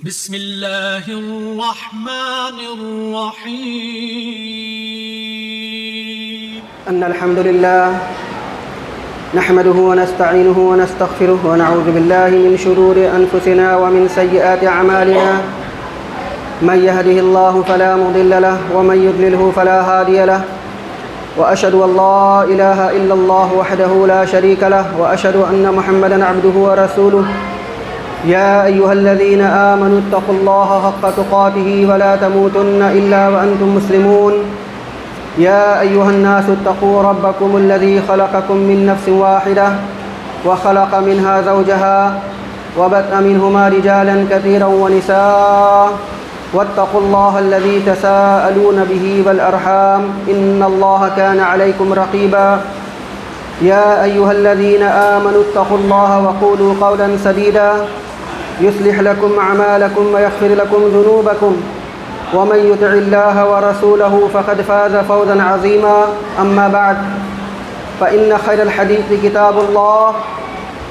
بسم الله الرحمن الرحيم. إن الحمد لله نحمده ونستعينه ونستغفره ونعوذ بالله من شرور أنفسنا ومن سيئات أعمالنا. من يهده الله فلا مضل له ومن يضلله فلا هادي له. وأشهد أن لا إله إلا الله وحده لا شريك له وأشهد أن محمدًا عبده ورسوله. يا أيها الذين آمنوا اتقوا الله حق تقاته ولا تموتن إلا وأنتم مسلمون. يا أيها الناس اتقوا ربكم الذي خلقكم من نفس واحدة وخلق منها زوجها وبث منهما رجالا كثيرا ونساء. واتقوا الله الذي تساءلون به والأرحام إن الله كان عليكم رقيبا. يا أيها الذين آمنوا اتقوا الله وقولوا قولا سديدا يصلح لكم أعمالكم ويغفر لكم ذنوبكم ومن يطع الله ورسوله فقد فاز فوزا عظيما. أما بعد فإن خير الحديث كتاب الله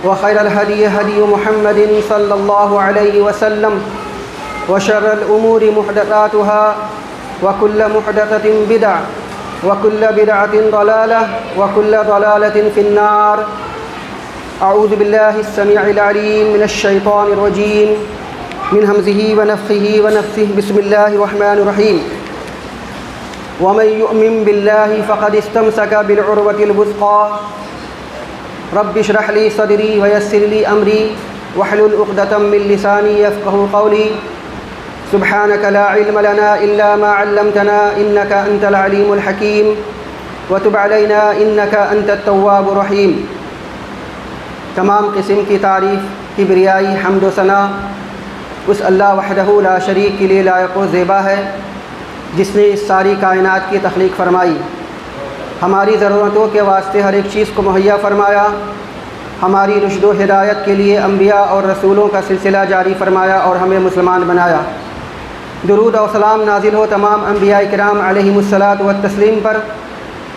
وخير الهدي هدي محمد صلى الله عليه وسلم وشر الأمور محدثاتها وكل محدثة بدعة وكل بدعة ضلالة وكل ضلالة في النار. أعوذ بالله السميع العليم من الشيطان الرجيم من همزه ونفخه ونفثه. بسم الله الرحمن الرحيم. ومن يؤمن بالله فقد استمسك بالعروة الوثقى. رب اشرح لي صدري ويسر لي أمري واحلل عقدة من لساني يفقهوا قولي. سبحانك لا علم لنا إلا ما علمتنا إنك أنت العليم الحكيم وتب علينا إنك أنت التواب الرحيم. تمام قسم کی تعریف، کبریائی، حمد و ثنا اس اللہ وحدہ لا شریک کے لیے لائق و زیبا ہے جس نے اس ساری کائنات کی تخلیق فرمائی، ہماری ضرورتوں کے واسطے ہر ایک چیز کو مہیا فرمایا، ہماری رشد و ہدایت کے لیے انبیاء اور رسولوں کا سلسلہ جاری فرمایا اور ہمیں مسلمان بنایا۔ درود و سلام نازل ہو تمام انبیاء کرام علیہم الصلاۃ والتسلیم پر،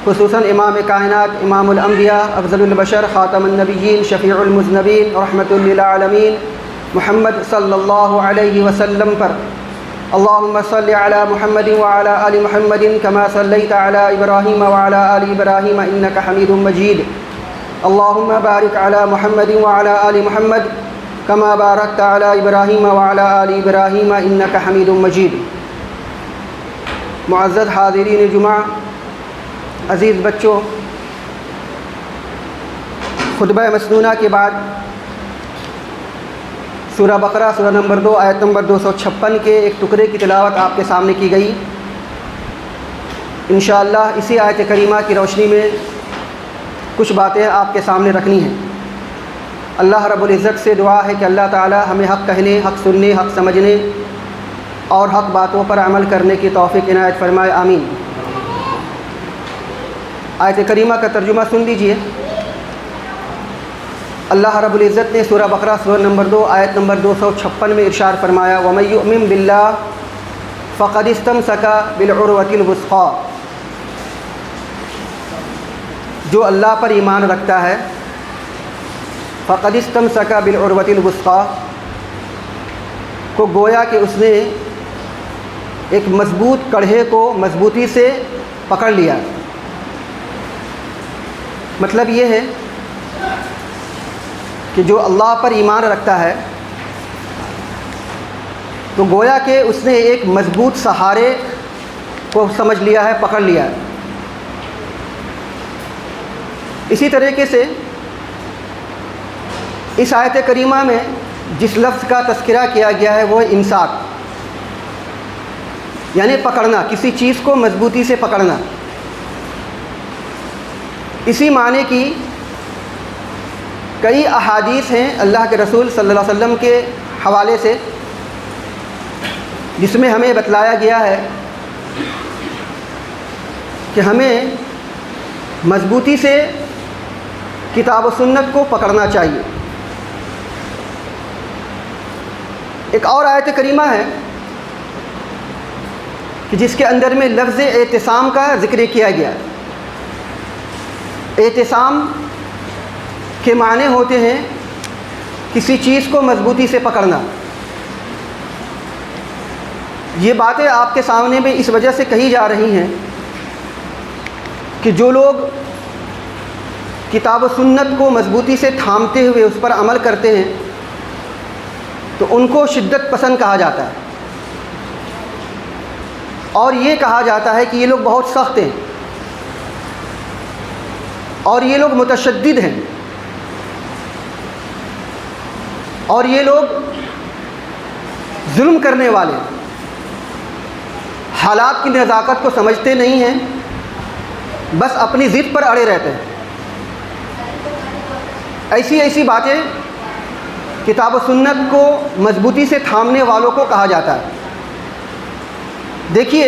خصوصاً امام کائنات، امام الانبیاء، افضل البشر، خاتم النبیین، شفیع المذنبین، رحمۃ للعالمین محمد صلی اللہ علیہ وسلم پر۔ اللہم صل علی محمد وعلی آل محمد کما صلیت علی ابراہیم وعلی آل ابراہیم انک حمید مجید۔ اللہم بارک علی محمد وعلی آل محمد کما بارکت علی ابراہیم وعلی آل ابراہیم انک حمید مجید۔ معزز حاضرین جمعہ، عزیز بچوں، خطبہ مسنونہ کے بعد سورہ بقرہ سورہ نمبر 2 آیت نمبر 256 کے ایک ٹکڑے کی تلاوت آپ کے سامنے کی گئی۔ انشاءاللہ اسی آیت کریمہ کی روشنی میں کچھ باتیں آپ کے سامنے رکھنی ہیں۔ اللہ رب العزت سے دعا ہے کہ اللہ تعالی ہمیں حق کہنے، حق سننے، حق سمجھنے اور حق باتوں پر عمل کرنے کی توفیق عنایت فرمائے، آمین۔ آیت کریمہ کا ترجمہ سن لیجئے۔ اللہ رب العزت نے سورہ بقرہ سورہ نمبر 2 آیت نمبر 256 میں ارشاد فرمایا، وَمَن يُؤْمِن بِاللَّهِ فَقَدِ اسْتَمْسَكَ بِالْعُرْوَةِ الْوُثْقَىٰ۔ جو اللہ پر ایمان رکھتا ہے، فَقَدِ اسْتَمْسَكَ بِالْعُرْوَةِ الْوُثْقَىٰ، کو گویا کہ اس نے ایک مضبوط کڑھے کو مضبوطی سے پکڑ لیا۔ مطلب یہ ہے کہ جو اللہ پر ایمان رکھتا ہے تو گویا کہ اس نے ایک مضبوط سہارے کو سمجھ لیا ہے، پکڑ لیا ہے۔ اسی طریقے سے اس آیت کریمہ میں جس لفظ کا تذکرہ کیا گیا ہے وہ امساک، یعنی پکڑنا، کسی چیز کو مضبوطی سے پکڑنا۔ اسی معنی کی کئی احادیث ہیں اللہ کے رسول صلی اللہ علیہ وسلم کے حوالے سے، جس میں ہمیں بتلایا گیا ہے کہ ہمیں مضبوطی سے کتاب و سنت کو پکڑنا چاہیے۔ ایک اور آیت کریمہ ہے کہ جس کے اندر میں لفظ اعتصام کا ذکر کیا گیا ہے۔ اعتصام کے معنی ہوتے ہیں کسی چیز کو مضبوطی سے پکڑنا، یہ باتیں آپ کے سامنے میں اس وجہ سے کہی جا رہی ہیں کہ جو لوگ کتاب و سنت کو مضبوطی سے تھامتے ہوئے اس پر عمل کرتے ہیں تو ان کو شدت پسند کہا جاتا ہے، اور یہ کہا جاتا ہے کہ یہ لوگ بہت سخت ہیں اور یہ لوگ متشدد ہیں اور یہ لوگ ظلم کرنے والے، حالات کی نزاکت کو سمجھتے نہیں ہیں، بس اپنی ضد پر اڑے رہتے ہیں۔ ایسی باتیں کتاب و سنت کو مضبوطی سے تھامنے والوں کو کہا جاتا ہے۔ دیکھیے،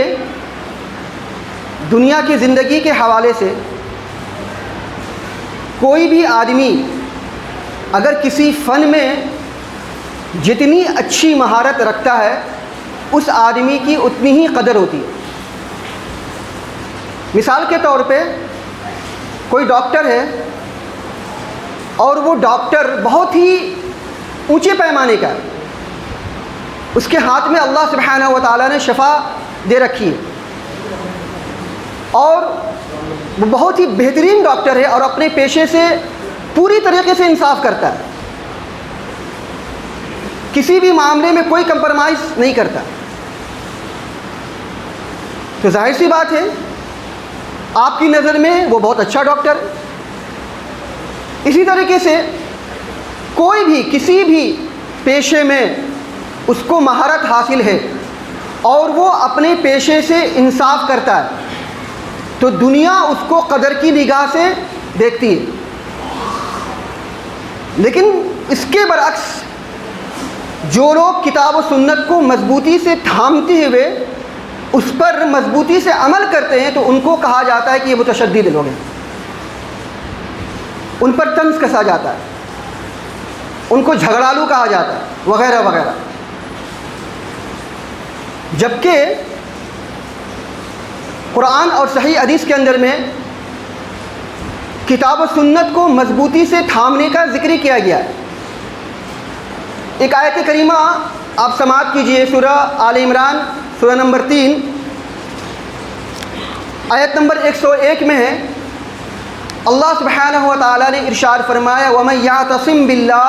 دنیا کی زندگی کے حوالے سے کوئی بھی آدمی اگر کسی فن میں جتنی اچھی مہارت رکھتا ہے اس آدمی کی اتنی ہی قدر ہوتی ہے۔ مثال کے طور پہ کوئی ڈاکٹر ہے اور وہ ڈاکٹر بہت ہی اونچے پیمانے کا ہے، اس کے ہاتھ میں اللہ سبحانہ و تعالیٰ نے شفا دے رکھی ہے اور وہ بہت ہی بہترین ڈاکٹر ہے اور اپنے پیشے سے پوری طریقے سے انصاف کرتا ہے، کسی بھی معاملے میں کوئی کمپرمائز نہیں کرتا، تو ظاہر سی بات ہے آپ کی نظر میں وہ بہت اچھا ڈاکٹر ہے۔ اسی طریقے سے کوئی بھی کسی بھی پیشے میں اس کو مہارت حاصل ہے اور وہ اپنے پیشے سے انصاف کرتا ہے تو دنیا اس کو قدر کی نگاہ سے دیکھتی ہے، لیکن اس کے برعکس جو لوگ کتاب و سنت کو مضبوطی سے تھامتے ہوئے اس پر مضبوطی سے عمل کرتے ہیں تو ان کو کہا جاتا ہے کہ یہ متشدد لوگ ہیں، ان پر طنز کسا جاتا ہے، ان کو جھگڑالو کہا جاتا ہے وغیرہ وغیرہ۔ جبکہ قرآن اور صحیح حدیث کے اندر میں کتاب و سنت کو مضبوطی سے تھامنے کا ذکر کیا گیا ہے۔ ایک آیت کریمہ آپ سماعت کیجئے، سورہ آل عمران سورہ نمبر 3 آیت نمبر 101 میں ہے۔ اللہ سبحانہ و تعالیٰ نے ارشاد فرمایا وَمَن يَعْتَصِم بِاللَّهِ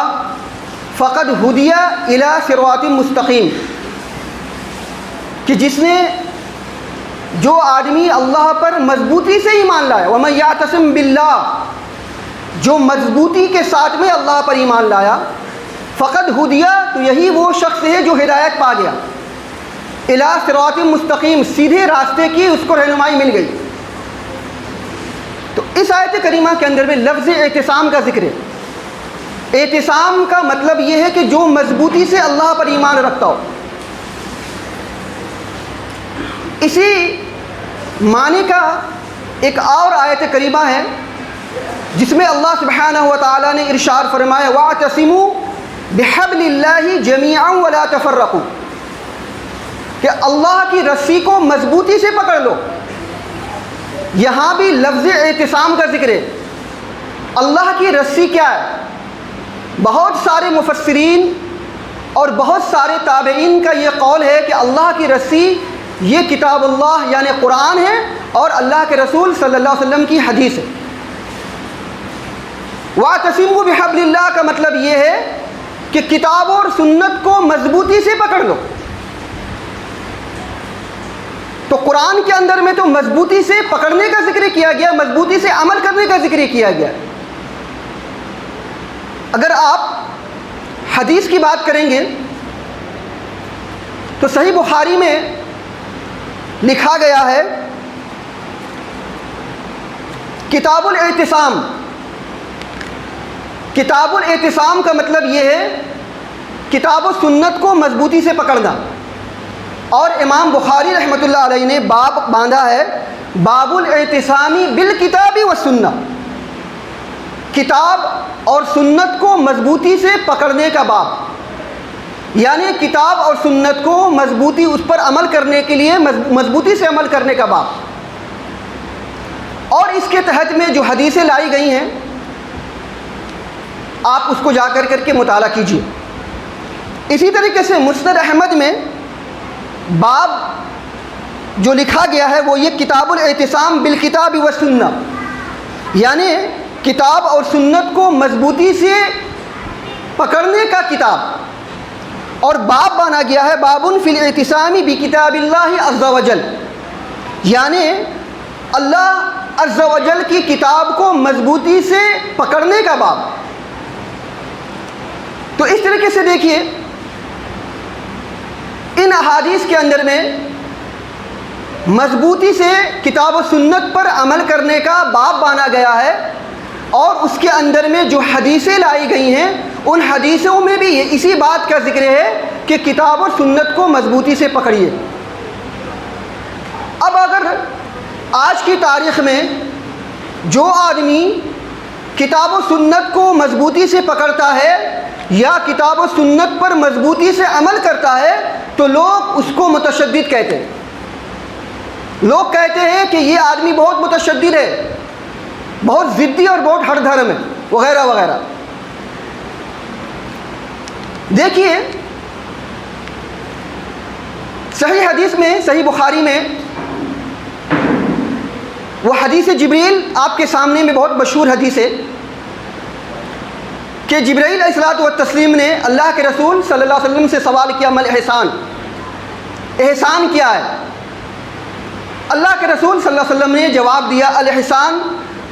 فَقَدْ هُدِيَ إِلَى صِرَاطٍ مُسْتَقِيمٍ، کہ جس نے جو آدمی اللہ پر مضبوطی سے ایمان لایا، وَمَن يَعْتَصِم بِاللَّهِ، جو مضبوطی کے ساتھ میں اللہ پر ایمان لایا، فقد ہدیہ، تو یہی وہ شخص ہے جو ہدایت پا گیا، الی صراط مستقیم، سیدھے راستے کی اس کو رہنمائی مل گئی۔ تو اس آیت کریمہ کے اندر میں لفظ اعتصام کا ذکر ہے۔ اعتصام کا مطلب یہ ہے کہ جو مضبوطی سے اللہ پر ایمان رکھتا ہو۔ اسی معنی کا ایک اور آیت کریمہ ہے جس میں اللہ سبحانہ و تعالیٰ نے ارشاد فرمایا وَاعْتَصِمُوا بِحَبْلِ اللَّهِ جَمِيعًا وَلَا تَفَرَّقُوا، کہ اللہ کی رسی کو مضبوطی سے پکڑ لو۔ یہاں بھی لفظ اعتصام کا ذکر ہے۔ اللہ کی رسی کیا ہے؟ بہت سارے مفسرین اور بہت سارے تابعین کا یہ قول ہے کہ اللہ کی رسی یہ کتاب اللہ یعنی قرآن ہے اور اللہ کے رسول صلی اللہ علیہ وسلم کی حدیث ہے۔ وَاعْتَصِمُوا بِحَبْلِ اللَّهِ کا مطلب یہ ہے کہ کتاب اور سنت کو مضبوطی سے پکڑ لو۔ تو قرآن کے اندر میں تو مضبوطی سے پکڑنے کا ذکر کیا گیا، مضبوطی سے عمل کرنے کا ذکر کیا گیا۔ اگر آپ حدیث کی بات کریں گے تو صحیح بخاری میں لکھا گیا ہے کتاب الاعتصام۔ کتاب الاعتصام کا مطلب یہ ہے کتاب و سنت کو مضبوطی سے پکڑنا، اور امام بخاری رحمۃ اللہ علیہ نے باب باندھا ہے باب الاعتصام بالکتاب والسنہ، کتاب اور سنت کو مضبوطی سے پکڑنے کا باب، یعنی کتاب اور سنت کو مضبوطی اس پر عمل کرنے کے لیے مضبوطی سے عمل کرنے کا باب۔ اور اس کے تحت میں جو حدیثیں لائی گئی ہیں آپ اس کو جا کر کے مطالعہ کیجیے۔ اسی طریقے سے مسند احمد میں باب جو لکھا گیا ہے وہ یہ کتاب الاعتصام بالکتاب والسنہ، یعنی کتاب اور سنت کو مضبوطی سے پکڑنے کا کتاب، اور باب بنا گیا ہے باب فی الاعتصام بکتاب اللہ عز وجل، یعنی اللہ عز وجل کی کتاب کو مضبوطی سے پکڑنے کا باب۔ تو اس طریقے سے دیکھیے ان احادیث کے اندر میں مضبوطی سے کتاب و سنت پر عمل کرنے کا باب بانا گیا ہے، اور اس کے اندر میں جو حدیثیں لائی گئی ہیں ان حدیثوں میں بھی اسی بات کا ذکر ہے کہ کتاب و سنت کو مضبوطی سے پکڑیے۔ اب اگر آج کی تاریخ میں جو آدمی کتاب و سنت کو مضبوطی سے پکڑتا ہے یا کتاب و سنت پر مضبوطی سے عمل کرتا ہے تو لوگ اس کو متشدد کہتے ہیں، لوگ کہتے ہیں کہ یہ آدمی بہت متشدد ہے، بہت ضدی اور بہت ہٹ دھرم ہے، وغیرہ وغیرہ۔ دیکھیے صحیح حدیث میں، صحیح بخاری میں وہ حدیث جبریل آپ کے سامنے میں بہت مشہور حدیث ہے کہ جبرائیل علیہ الصلوۃ والتسلیم نے اللہ کے رسول صلی اللہ علیہ وسلم سے سوال کیا مل احسان، احسان کیا ہے؟ اللہ کے رسول صلی اللہ علیہ وسلم نے جواب دیا الاحسان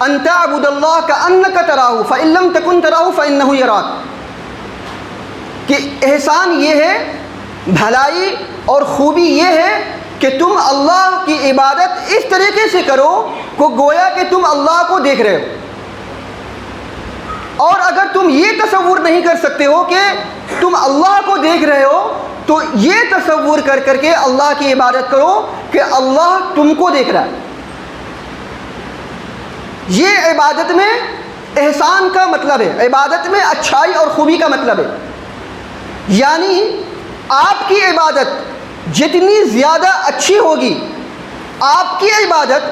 ان تعبد اللہ کأنک تراہ فإن لم تکن تراہ فإنہ یراک، کہ احسان یہ ہے، بھلائی اور خوبی یہ ہے کہ تم اللہ کی عبادت اس طریقے سے کرو کہ گویا کہ تم اللہ کو دیکھ رہے ہو، اور اگر تم یہ تصور نہیں کر سکتے ہو کہ تم اللہ کو دیکھ رہے ہو تو یہ تصور کر کر کے اللہ کی عبادت کرو کہ اللہ تم کو دیکھ رہا ہے۔ یہ عبادت میں احسان کا مطلب ہے، عبادت میں اچھائی اور خوبی کا مطلب ہے، یعنی آپ کی عبادت جتنی زیادہ اچھی ہوگی، آپ کی عبادت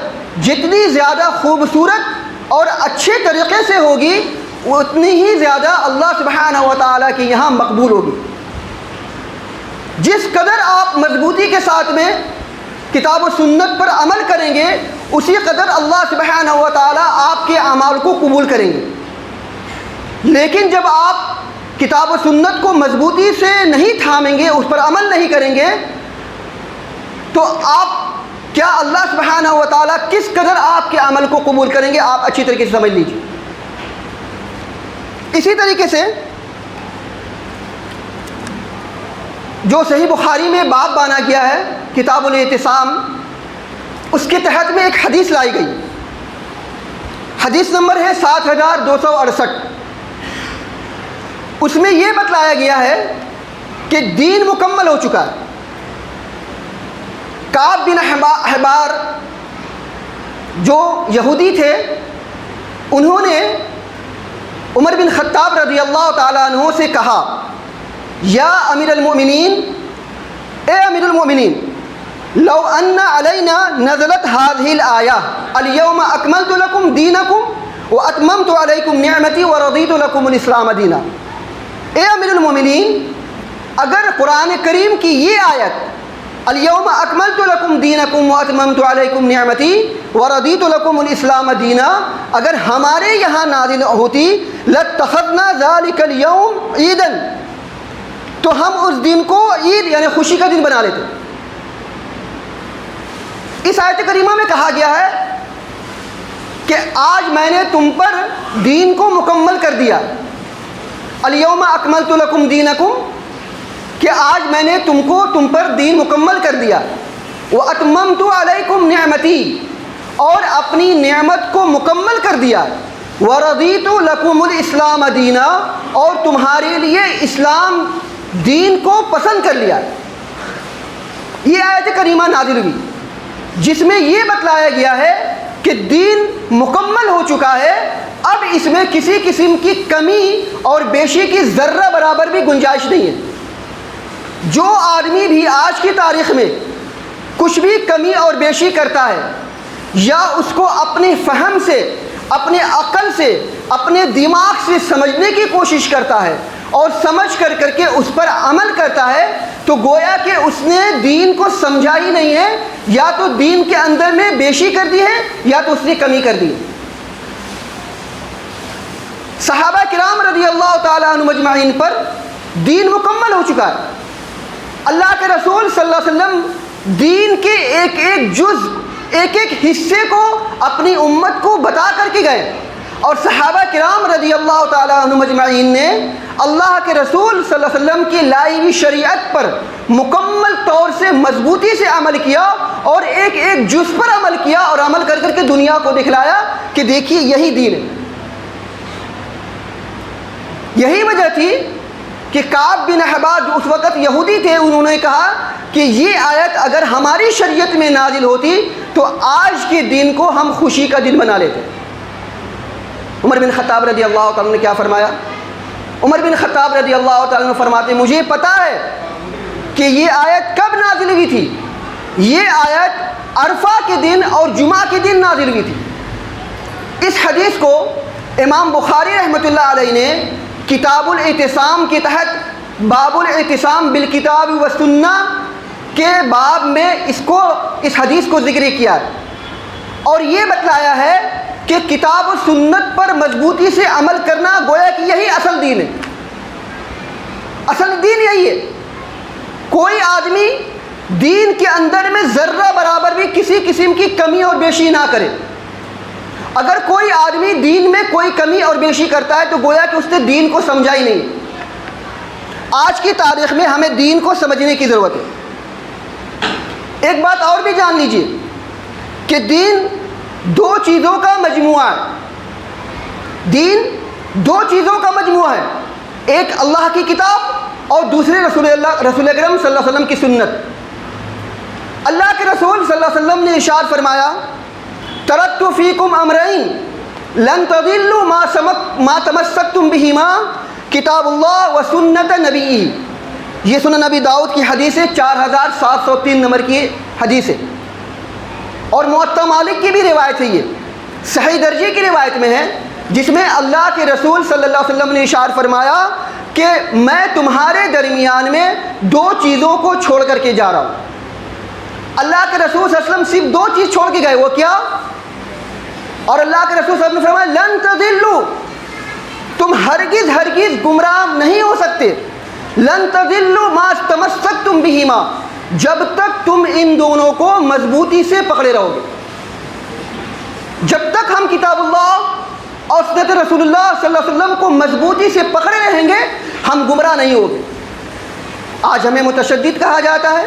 جتنی زیادہ خوبصورت اور اچھے طریقے سے ہوگی اتنی ہی زیادہ اللہ سبحانہ و تعالیٰ کے یہاں مقبول ہوگی۔ جس قدر آپ مضبوطی کے ساتھ میں کتاب و سنت پر عمل کریں گے اسی قدر اللہ سبحانہ و تعالیٰ آپ کے اعمال کو قبول کریں گے۔ لیکن جب آپ کتاب و سنت کو مضبوطی سے نہیں تھامیں گے، اس پر عمل نہیں کریں گے، تو آپ کیا اللہ سبحانہ و تعالیٰ کس قدر آپ کے عمل کو قبول کریں گے آپ اچھی طریقے سے سمجھ لیجیے۔ اسی طریقے سے جو صحیح بخاری میں باب بانا گیا ہے کتاب الاعتصام، اس کے تحت میں ایک حدیث لائی گئی، حدیث نمبر ہے 7268۔ اس میں یہ بتلایا گیا ہے کہ دین مکمل ہو چکا ہے۔ کعب بن احبار جو یہودی تھے، انہوں نے عمر بن خطاب رضی اللہ تعالیٰ عنہ سے کہا یا امیر المؤمنین، اے امیر المؤمنین، لو ان علینا نزلت هذه الآیہ اليوم اکملت لکم دینکم واتممت علیکم نعمتی ورضیت لکم الاسلام دینا۔ اے امیر المؤمنین، اگر قرآن کریم کی یہ آیت الیوم اکملت لکم دینکم واتممت علیکم نعمتی ورضیت لکم الاسلام دینا اگر ہمارے یہاں نازل ہوتی لاتخذنا ذلک اليوم عیدا، تو ہم اس دن کو عید یعنی خوشی کا دن بنا لیتے۔ اس آیت کریمہ میں کہا گیا ہے کہ آج میں نے تم پر دین کو مکمل کر دیا، الیوم اکملت لکم دینکم، کہ آج میں نے تم پر دین مکمل کر دیا، واتممت علیکم نعمتی، اور اپنی نعمت کو مکمل کر دیا، ورضیت لکم الاسلام دینا، اور تمہارے لیے اسلام دین کو پسند کر لیا۔ یہ آیت کریمہ نازل ہوئی جس میں یہ بتلایا گیا ہے کہ دین مکمل ہو چکا ہے، اب اس میں کسی قسم کی کمی اور بیشی کی ذرہ برابر بھی گنجائش نہیں ہے۔ جو آدمی بھی آج کی تاریخ میں کچھ بھی کمی اور بیشی کرتا ہے یا اس کو اپنے فہم سے، اپنے عقل سے، اپنے دماغ سے سمجھنے کی کوشش کرتا ہے اور سمجھ کر کے اس پر عمل کرتا ہے، تو گویا کہ اس نے دین کو سمجھا ہی نہیں ہے، یا تو دین کے اندر میں بیشی کر دی ہے یا تو اس نے کمی کر دی ہے۔ صحابہ کرام رضی اللہ تعالیٰ عنہ مجمعین پر دین مکمل ہو چکا ہے۔ اللہ کے رسول صلی اللہ علیہ وسلم دین کے ایک ایک جز، ایک ایک حصے کو اپنی امت کو بتا کر کے گئے، اور صحابہ کرام رضی اللہ تعالیٰ عنہ مجمعین نے اللہ کے رسول صلی اللہ علیہ وسلم کی لائی ہوئی شریعت پر مکمل طور سے مضبوطی سے عمل کیا، اور ایک ایک جز پر عمل کیا، اور عمل کر کر کے دنیا کو دکھلایا کہ دیکھیے یہی دین ہے۔ یہی وجہ تھی کہ کعب بن احبار جو اس وقت یہودی تھے، انہوں نے کہا کہ یہ آیت اگر ہماری شریعت میں نازل ہوتی تو آج کے دن کو ہم خوشی کا دن بنا لیتے۔ عمر بن خطاب رضی اللہ تعالیٰ نے کیا فرمایا؟ عمر بن خطاب رضی اللہ تعالیٰ نے فرماتے ہیں مجھے پتا ہے کہ یہ آیت کب نازل ہوئی تھی، یہ آیت عرفہ کے دن اور جمعہ کے دن نازل ہوئی تھی۔ اس حدیث کو امام بخاری رحمۃ اللہ علیہ نے کتاب الاعتصام کے تحت باب الاعتصام بالکتاب والسنہ کے باب میں اس حدیث کو ذکر کیا ہے، اور یہ بتلایا ہے کہ کتاب و سنت پر مضبوطی سے عمل کرنا گویا کہ یہی اصل دین ہے۔ اصل دین یہی ہے۔ کوئی آدمی دین کے اندر میں ذرہ برابر بھی کسی قسم کی کمی اور بیشی نہ کرے۔ اگر کوئی آدمی دین میں کوئی کمی اور بیشی کرتا ہے تو گویا کہ اس نے دین کو سمجھا ہی نہیں۔ آج کی تاریخ میں ہمیں دین کو سمجھنے کی ضرورت ہے۔ ایک بات اور بھی جان لیجئے کہ دین دو چیزوں کا مجموعہ ہے۔ دین دو چیزوں کا مجموعہ ہے، ایک اللہ کی کتاب اور دوسرے رسول اکرم صلی اللہ علیہ وسلم کی سنت۔ اللہ کے رسول صلی اللہ علیہ وسلم نے ارشاد فرمایا ترکت فیکم امرین لن تضلوا ما تمسکتم بہما کتاب اللہ و سنت نبی۔ یہ سنن نبی داؤد کی حدیث ہے، 4703 نمبر کی حدیث ہے، اور موطا مالک کی بھی روایت ہے، یہ صحیح درجے کی روایت میں ہے، جس میں اللہ کے رسول صلی اللہ علیہ وسلم نے ارشاد فرمایا کہ میں تمہارے درمیان میں دو چیزوں کو چھوڑ کر کے جا رہا ہوں۔ اللہ کے رسول صلی اللہ علیہ وسلم صرف دو چیز چھوڑ کے گئے، وہ کیا؟ اور اللہ کے رسول صلی اللہ علیہ وسلم نے فرمایا لن تضلوا، تم ہرگز ہرگز گمراہ نہیں ہو سکتے، لن تضلوا ما تمسکتم بہما، جب تک تم ان دونوں کو مضبوطی سے پکڑے رہو گے۔ جب تک ہم کتاب اللہ اور سنت رسول اللہ صلی اللہ علیہ وسلم کو مضبوطی سے پکڑے رہیں گے ہم گمراہ نہیں ہوں گے۔ آج ہمیں متشدد کہا جاتا ہے،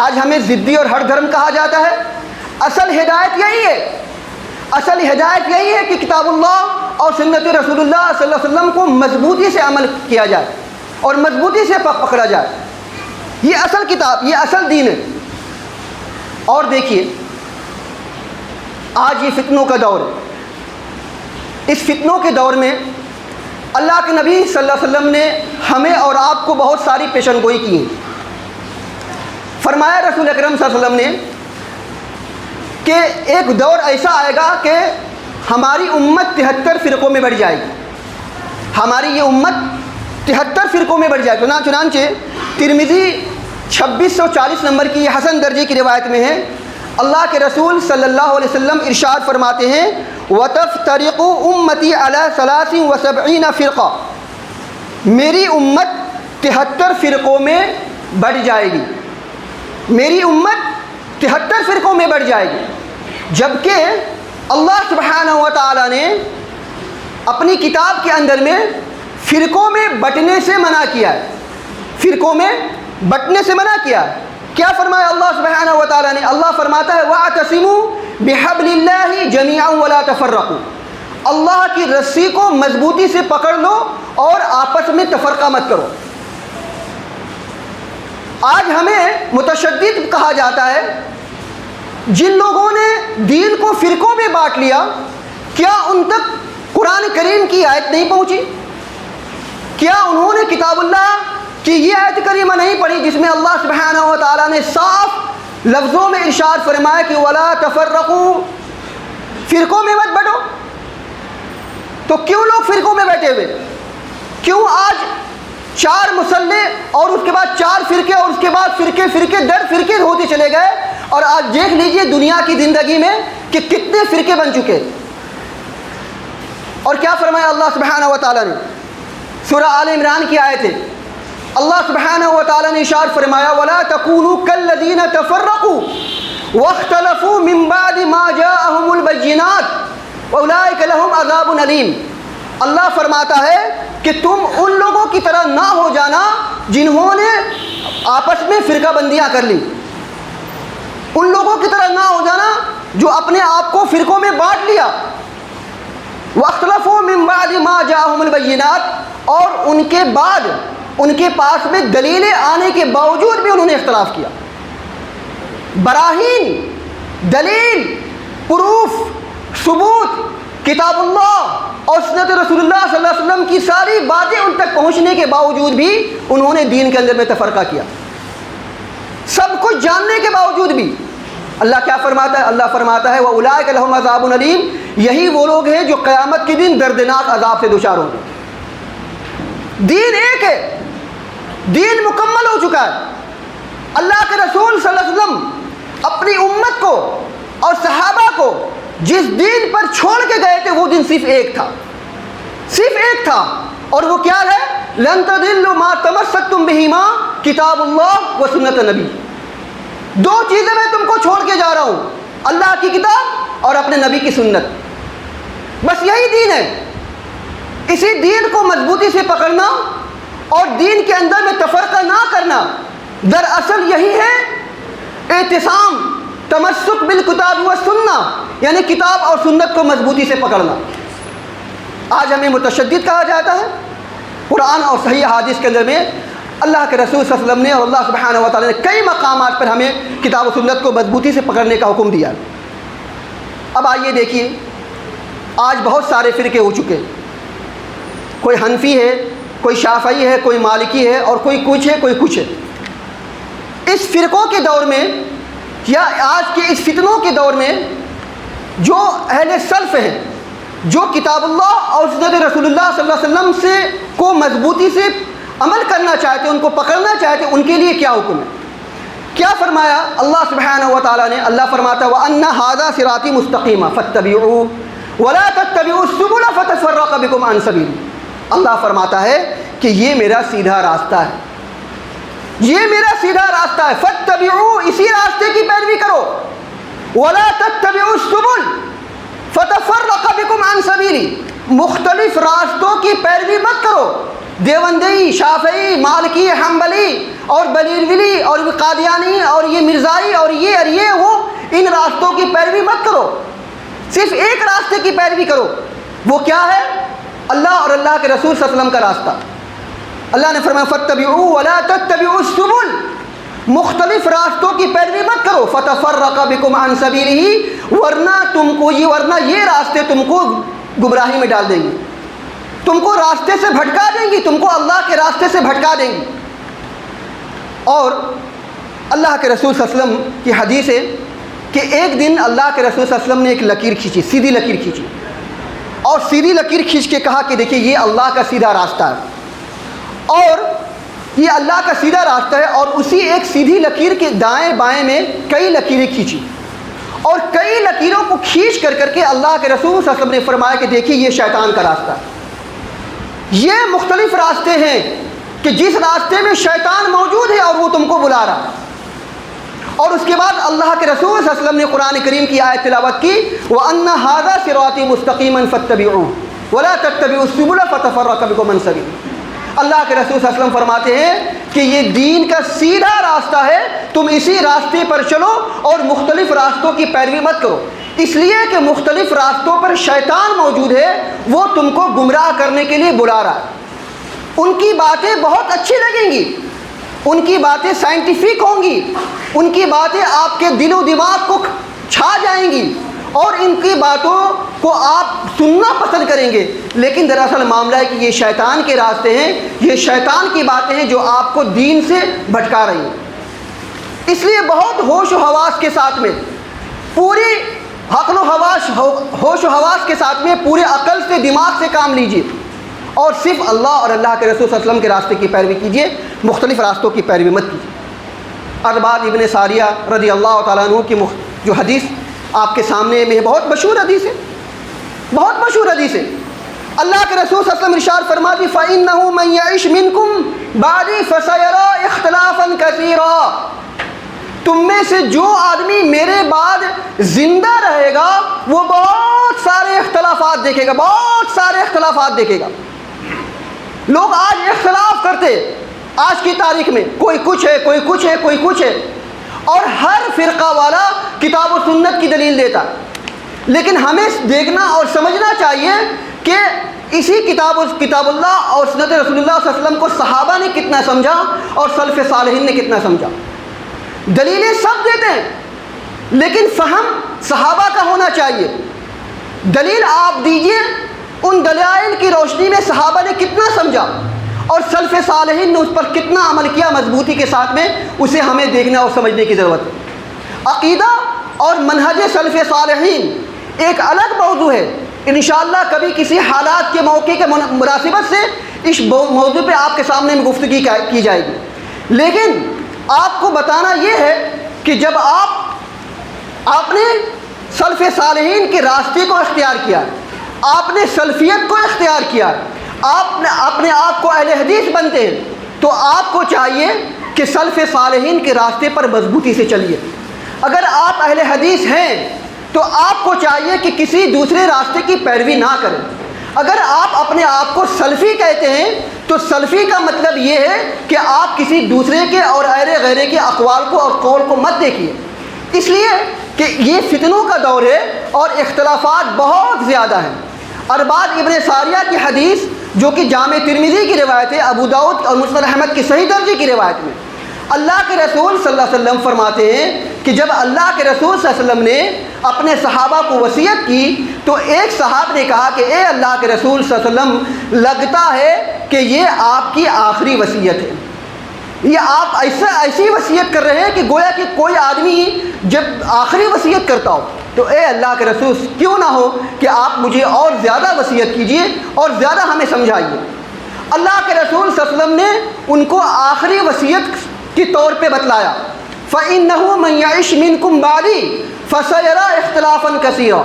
آج ہمیں ضدی اور ہر دھرم کہا جاتا ہے۔ اصل ہدایت یہی ہے، اصل ہدایت یہی ہے کہ کتاب اللہ اور سنت رسول اللہ صلی اللہ علیہ وسلم کو مضبوطی سے عمل کیا جائے اور مضبوطی سے پکڑا جائے۔ یہ اصل کتاب، یہ اصل دین ہے۔ اور دیکھیے آج یہ فتنوں کا دور ہے، اس فتنوں کے دور میں اللہ کے نبی صلی اللہ علیہ وسلم نے ہمیں اور آپ کو بہت ساری پیشن گوئی کی ہے۔ فرمایا رسول اکرم صلی اللہ علیہ وسلم نے کہ ایک دور ایسا آئے گا کہ ہماری امت 73 فرقوں میں بڑھ جائے گی، ہماری یہ امت 73 فرقوں میں بڑھ جائے گی۔ چنانچہ ترمذی 2640 نمبر کی یہ حسن درجے کی روایت میں ہے، اللہ کے رسول صلی اللہ علیہ وسلم ارشاد فرماتے ہیں وَتَفْتَرِقُ أُمَّتِي عَلَى 73 فرقہ، میری امت 73 فرقوں میں بڑھ جائے گی، میری امت 73 فرقوں میں بڑھ جائے گی۔ جبکہ اللہ سبحانہ و تعالیٰ نے اپنی کتاب کے اندر میں فرقوں میں بٹنے سے منع کیا ہے، فرقوں میں بٹنے سے منع کیا ہے۔ کیا فرمایا اللہ سبحانہ و تعالیٰ نے؟ اللہ فرماتا ہے وَاعْتَصِمُوا بِحَبْلِ اللَّهِ جَمِيعًا وَلَا تَفَرَّقُوا، اللہ کی رسی کو مضبوطی سے پکڑ لو اور آپس میں تفرقہ مت کرو۔ آج ہمیں متشدد کہا جاتا ہے، جن لوگوں نے دین کو فرقوں میں بانٹ لیا، کیا ان تک قرآن کریم کی آیت نہیں پہنچی؟ کیا انہوں نے کتاب اللہ کی یہ آیت کریمہ نہیں پڑھی جس میں اللہ سبحانہ و تعالیٰ نے صاف لفظوں میں ارشاد فرمایا کہ وَلَا تَفَرَّقُوا، فرقوں میں مت بٹو؟ تو کیوں لوگ فرقوں میں بیٹھے ہوئے؟ کیوں آج 4 مسلح اور اس کے بعد 4 فرقے اور اس کے بعد فرقے در فرقے ہوتے چلے گئے. اور آج دیکھ لیجئے دنیا کی زندگی میں کہ کتنے فرقے بن چکے. اور کیا فرمایا اللہ سبحانہ و تعالیٰ نے؟ سورہ آل عمران کی آیت ہے. اللہ سبحانہ و تعالیٰ نے ارشاد فرمایا وَلَا تَكُونُوا كَالَّذِينَ تَفَرَّقُوا وَاخْتَلَفُوا مِن بَعْدِ مَا جَاءَهُمُ الْبَيِّنَاتُ وَأُولَٰئِكَ لَهُمْ عَذَابٌ أَلِيمٌ. اللہ فرماتا ہے کہ تم ان لوگوں کی طرح نہ ہو جانا جنہوں نے آپس میں فرقہ بندیاں کر لی. ان لوگوں کی طرح نہ ہو جانا جو اپنے آپ کو فرقوں میں بانٹ لیا. وَاخْتَلَفُوا مِن بَعْدِ مَا جَاءَهُمُ الْبَيِّنَاتُ اور ان کے بعد ان کے پاس میں دلیلیں آنے کے باوجود بھی انہوں نے اختلاف کیا. براہین، دلیل، پروف، ثبوت، کتاب اللہ اور سنت رسول اللہ صلی اللہ علیہ وسلم کی ساری باتیں ان تک پہنچنے کے باوجود بھی انہوں نے دین کے اندر میں تفرقہ کیا. سب کچھ جاننے کے باوجود بھی اللہ کیا فرماتا ہے؟ اللہ فرماتا ہے وَأُولَٰئِكَ لَهُمْ عَذَابٌ أَلِيمٌ. یہی وہ لوگ ہیں جو قیامت کے دن دردناک عذاب سے دوچار ہوں گے. دین ایک ہے، دین مکمل ہو چکا ہے. اللہ کے رسول صلی اللہ علیہ وسلم اپنی امت کو اور صحابہ کو جس دین پر چھوڑ کے گئے تھے وہ دن صرف ایک تھا، صرف ایک تھا. اور وہ کیا ہے؟ لن تضلوا ما تمسکتم بہما کتاب اللہ و سنت نبی. 2 چیزیں میں تم کو چھوڑ کے جا رہا ہوں، اللہ کی کتاب اور اپنے نبی کی سنت. بس یہی دین ہے. اسی دین کو مضبوطی سے پکڑنا اور دین کے اندر میں تفرقہ نہ کرنا دراصل یہی ہے اعتصام، تمسک بالکتاب والسنہ، یعنی کتاب اور سنت کو مضبوطی سے پکڑنا. آج ہمیں متشدد کہا جاتا ہے. قرآن اور صحیح حدیث کے اندر میں اللہ کے رسول صلی اللہ علیہ وسلم نے اور اللہ سبحانہ و تعالیٰ نے کئی مقامات پر ہمیں کتاب و سنت کو مضبوطی سے پکڑنے کا حکم دیا. اب آئیے دیکھیے آج بہت سارے فرقے ہو چکے. کوئی حنفی ہے، کوئی شافعی ہے، کوئی مالکی ہے اور کوئی کچھ ہے، کوئی کچھ ہے. اس فرقوں کے دور میں یا آج کے اس فتنوں کے دور میں جو اہل سلف ہیں، جو کتاب اللہ اور سنت رسول اللہ صلی اللہ علیہ وسلم سے کو مضبوطی سے عمل کرنا چاہتے ہیں، ان کو پکڑنا چاہتے ہیں، ان کے لیے کیا حکم ہے؟ کیا فرمایا اللہ سبحانہ و تعالیٰ نے؟ اللہ فرماتا ہے وَأَنَّ هَذَا صِرَاطِي مُسْتَقِيمًا فَاتَّبِعُوهُ وَلَا تَتَّبِعُوا السُّبُلَ فَتَفَرَّقَ بِكُمْ عَنْ سَبِيلِهِ. اللہ فرماتا ہے کہ یہ میرا سیدھا راستہ ہے، یہ میرا سیدھا راستہ ہے. فَاتَّبِعُوا، اسی راستے کی پیروی کرو. وَلَا تَتَّبِعُوا السُّبُلَ فَتَفَرَّقَ بِكُمْ عَنْ سَبِيلِهِ، مختلف راستوں کی پیروی مت کرو. دیوبندی، شافعی، مالکی، حنبلی اور بریلوی اور قادیانی اور یہ مرزائی اور یہ وہ، ان راستوں کی پیروی مت کرو. صرف ایک راستے کی پیروی کرو. وہ کیا ہے؟ اللہ اور اللہ کے رسول صلی اللہ علیہ وسلم کا راستہ. اللہ نے فرمایا فَاتَّبِعُوا وَلَا تَتَّبِعُوا السُّبُلَ، مختلف راستوں کی پیروی مت کرو. فَتَفَرَّقَ بِكُمْ عَنْ سَبِيلِهِ، ورنہ یہ راستے تم کو گمراہی میں ڈال دیں گی، تم کو راستے سے بھٹکا دیں گی، تم کو اللہ کے راستے سے بھٹکا دیں گی. اور اللہ کے رسول صلی اللہ علیہ وسلم کی حدیث ہے کہ ایک دن اللہ کے رسول صلی اللہ علیہ وسلم نے ایک لکیر کھینچی، سیدھی لکیر کھینچی، اور سیدھی لکیر کھینچ کے کہا کہ دیکھیے یہ اللہ کا سیدھا راستہ ہے، اور یہ اللہ کا سیدھا راستہ ہے. اور اسی ایک سیدھی لکیر کے دائیں بائیں میں کئی لکیریں کھینچی، اور کئی لکیروں کو کھینچ کر کے اللہ کے رسول صلی اللہ علیہ وسلم نے فرمایا کہ دیکھیے یہ شیطان کا راستہ ہے. یہ مختلف راستے ہیں کہ جس راستے میں شیطان موجود ہے اور وہ تم کو بلا رہا ہے. اور اس کے بعد اللہ کے رسول صلی اللہ علیہ وسلم نے قرآن کریم کی آیت تلاوت کی وَأَنَّ هَذَا صِرَاطِي مُسْتَقِيمًا فَاتَّبِعُوهُ وَلَا تَتَّبِعُوا السُّبُلَ فَتَفَرَّقَ بِكُمْ عَنْ سَبِيلِهِ. اللہ کے رسول صلی اللہ علیہ وسلم فرماتے ہیں کہ یہ دین کا سیدھا راستہ ہے، تم اسی راستے پر چلو اور مختلف راستوں کی پیروی مت کرو. اس لیے کہ مختلف راستوں پر شیطان موجود ہے، وہ تم کو گمراہ کرنے کے لیے بلا رہا ہے. ان کی باتیں بہت اچھی لگیں گی، ان کی باتیں سائنٹیفک ہوں گی، ان کی باتیں آپ کے دل و دماغ کو چھا جائیں گی اور ان کی باتوں کو آپ سننا پسند کریں گے. لیکن دراصل معاملہ ہے کہ یہ شیطان کے راستے ہیں، یہ شیطان کی باتیں ہیں جو آپ کو دین سے بھٹکا رہی ہیں. اس لیے بہت ہوش و حواس کے ساتھ میں، پوری عقل و ہوش و حواس کے ساتھ میں، پورے عقل سے، دماغ سے کام لیجیے اور صرف اللہ اور اللہ کے رسول صلی اللہ علیہ وسلم کے راستے کی پیروی کیجیے، مختلف راستوں کی پیروی مت کیجیے۔ ارباد ابن ساریہ رضی اللہ تعالیٰ عنہ کی جو حدیث آپ کے سامنے میں بہت مشہور حدیث ہے، بہت مشہور حدیث ہے۔ اللہ کے رسول صلی اللہ علیہ وسلم ارشاد فرماتے فَإِنَّهُ مَن يَعِشْ مِنكُم بَعْدِي فَسَيَرَىٰ اخْتِلَافًا كَثِيرًا، تم میں سے جو آدمی میرے بعد زندہ رہے گا وہ بہت سارے اختلافات دیکھے گا، بہت سارے اختلافات دیکھے گا۔ لوگ آج اختلاف کرتے، آج کی تاریخ میں کوئی کچھ ہے، کوئی کچھ ہے، کوئی کچھ ہے، اور ہر فرقہ والا کتاب و سنت کی دلیل دیتا ہے۔ لیکن ہمیں دیکھنا اور سمجھنا چاہیے کہ اسی کتاب اللہ اور سنت رسول اللہ صلی اللہ علیہ وسلم کو صحابہ نے کتنا سمجھا اور سلف صالحین نے کتنا سمجھا۔ دلیلیں سب دیتے ہیں لیکن فہم صحابہ کا ہونا چاہیے۔ دلیل آپ دیجئے ان دلائل کی روشنی میں صحابہ نے کتنا سمجھا اور سلف صالحین نے اس پر کتنا عمل کیا مضبوطی کے ساتھ میں، اسے ہمیں دیکھنا اور سمجھنے کی ضرورت ہے۔ عقیدہ اور منہج سلف صالحین ایک الگ موضوع ہے، انشاءاللہ کبھی کسی حالات کے موقع کے مناسبت سے اس موضوع پہ آپ کے سامنے میں گفتگو کی جائے گی۔ لیکن آپ کو بتانا یہ ہے کہ جب آپ نے سلف صالحین کے راستے کو اختیار کیا، آپ نے سلفیت کو اختیار کیا، آپ نے اپنے آپ کو اہل حدیث بنتے ہیں، تو آپ کو چاہیے کہ سلف صالحین کے راستے پر مضبوطی سے چلیے۔ اگر آپ اہل حدیث ہیں تو آپ کو چاہیے کہ کسی دوسرے راستے کی پیروی نہ کریں۔ اگر آپ اپنے آپ کو سلفی کہتے ہیں تو سلفی کا مطلب یہ ہے کہ آپ کسی دوسرے کے اور غیرے کے اقوال کو اور قول کو مت دیکھیے، اس لیے کہ یہ فتنوں کا دور ہے اور اختلافات بہت زیادہ ہیں۔ ارباد ابن ساریہ کی حدیث جو کہ جامع ترمذی کی روایت ہے، ابو داؤد اور مسند احمد کی صحیح درجے کی روایت میں اللہ کے رسول صلی اللہ علیہ وسلم فرماتے ہیں کہ جب اللہ کے رسول صلی اللہ علیہ وسلم نے اپنے صحابہ کو وصیت کی تو ایک صحابہ نے کہا کہ اے اللہ کے رسول صلی اللہ علیہ وسلم، لگتا ہے کہ یہ آپ کی آخری وصیت ہے، یہ آپ ایسی وصیت کر رہے ہیں کہ گویا کہ کوئی آدمی جب آخری وصیت کرتا ہو، تو اے اللہ کے رسول کیوں نہ ہو کہ آپ مجھے اور زیادہ وصیت کیجئے اور زیادہ ہمیں سمجھائیے۔ اللہ کے رسول صلی اللہ علیہ وسلم نے ان کو آخری وصیت کی طور پہ بتلایا فَإِنَّهُ مَن يَعِشْ مِنكُم بَعْدِي فَسَيَرَىٰ اخْتِلَافًا كَثِيرًا،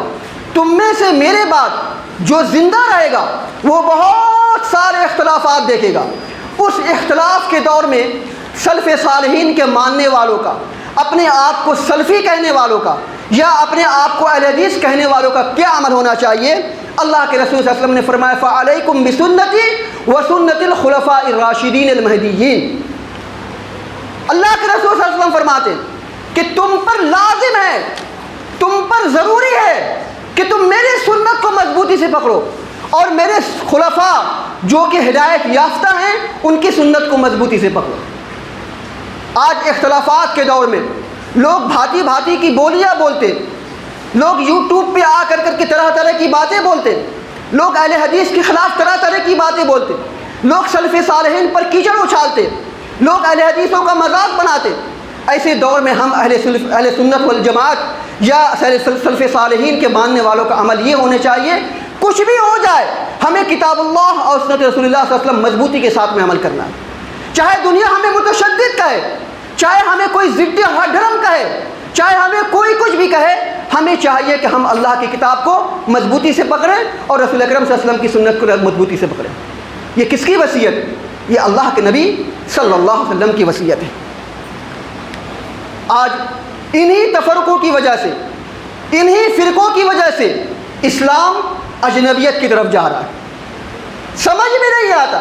تم میں سے میرے بعد جو زندہ رہے گا وہ بہت سارے اختلافات دیکھے گا۔ اس اختلاف کے دور میں سلف صالحین کے ماننے والوں کا، اپنے آپ کو سلفی کہنے والوں کا یا اپنے آپ کو اہل حدیث کہنے والوں کا کیا عمل ہونا چاہیے؟ اللہ کے رسول صلی اللہ علیہ وسلم نے فرمایا فَعَلَيْكُمْ بِسُنَّتِي وَسُنَّتِ الْخُلَفَاءِ الرَّاشِدِينَ الْمَهْدِيِّينَ۔ اللہ کے رسول صلی اللہ علیہ وسلم فرماتے ہیں کہ تم پر لازم ہے، تم پر ضروری ہے کہ تم میری سنت کو مضبوطی سے پکڑو اور میرے خلفاء جو کہ ہدایت یافتہ ہیں ان کی سنت کو مضبوطی سے پکڑو۔ آج اختلافات کے دور میں لوگ بھانتی بھانتی کی بولیاں بولتے، لوگ یوٹیوب پہ آ کر کے طرح طرح کی باتیں بولتے، لوگ اہل حدیث کے خلاف طرح طرح کی باتیں بولتے، لوگ سلف صالحین پر کیچڑ اچھالتے، لوگ اہل حدیثوں کا مذاق بناتے۔ ایسے دور میں ہم اہل سنت والجماعت یا سلف صالحین کے ماننے والوں کا عمل یہ ہونا چاہیے، کچھ بھی ہو جائے ہمیں کتاب اللہ اور سنت رسول اللہ صلی اللہ علیہ وسلم مضبوطی کے ساتھ میں عمل کرنا ہے۔ چاہے دنیا ہمیں متشدد کہے، چاہے ہمیں کوئی ضد ڈرم کہے، چاہے ہمیں کوئی کچھ بھی کہے، ہمیں چاہیے کہ ہم اللہ کی کتاب کو مضبوطی سے پکڑیں اور رسول اکرم صلی اللہ علیہ وسلم کی سنت کو مضبوطی سے پکڑیں۔ یہ کس کی وصیت؟ یہ اللہ کے نبی صلی اللہ علیہ وسلم کی وصیت ہے۔ آج انہی تفرقوں کی وجہ سے، انہی فرقوں کی وجہ سے اسلام اجنبیت کی طرف جا رہا ہے۔ سمجھ میں نہیں آتا